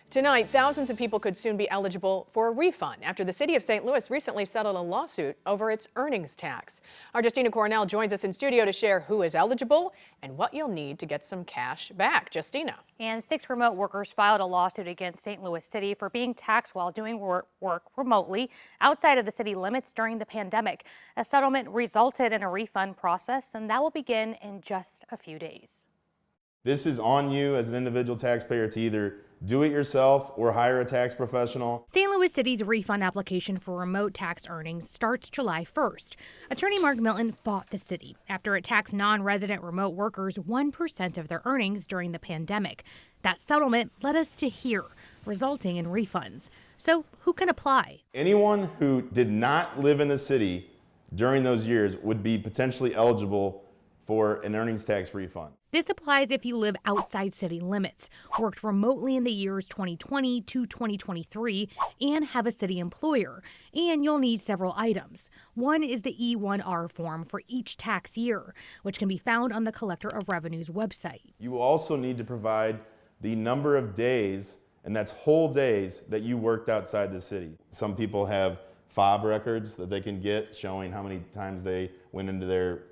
Tonight, thousands of people could soon be eligible for a refund after the city of St. Louis recently settled a lawsuit over its earnings tax. Our Justina Cornell joins us in studio to share who is eligible and what you'll need to get some cash back. Justina. And 6 remote workers filed a lawsuit against St. Louis City for being taxed while doing work remotely outside of the city limits during the pandemic. A settlement resulted in a refund process, and that will begin in just a few days. This is on you as an individual taxpayer to either do it yourself or hire a tax professional. St. Louis City's refund application for remote tax earnings starts July 1st. Attorney Mark Milton fought the city after it taxed non-resident remote workers 1% of their earnings during the pandemic. That settlement led us to here, resulting in refunds. So who can apply? Anyone who did not live in the city during those years would be potentially eligible for an earnings tax refund. This applies if you live outside city limits, worked remotely in the years 2020 to 2023, and have a city employer. And you'll need several items. One is the E1R form for each tax year, which can be found on the Collector of Revenue's website. You will also need to provide the number of days, and that's whole days, that you worked outside the city. Some people have fob records that they can get showing how many times they went into their,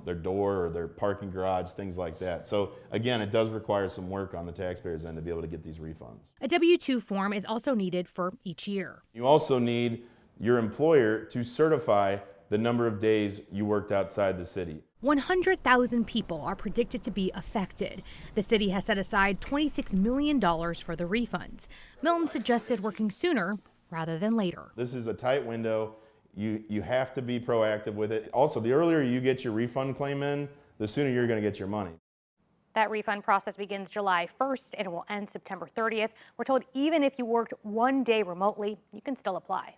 their door or their parking garage, things like that. So again, it does require some work on the taxpayer's end to be able to get these refunds. A W-2 form is also needed for each year. You also need your employer to certify the number of days you worked outside the city. 100,000 people are predicted to be affected. The city has set aside $26 million for the refunds. Milton suggested working sooner rather than later. This is a tight window. You have to be proactive with it. Also, the earlier you get your refund claim in, the sooner you're going to get your money. That refund process begins July 1st and it will end September 30th. We're told even if you worked one day remotely, you can still apply.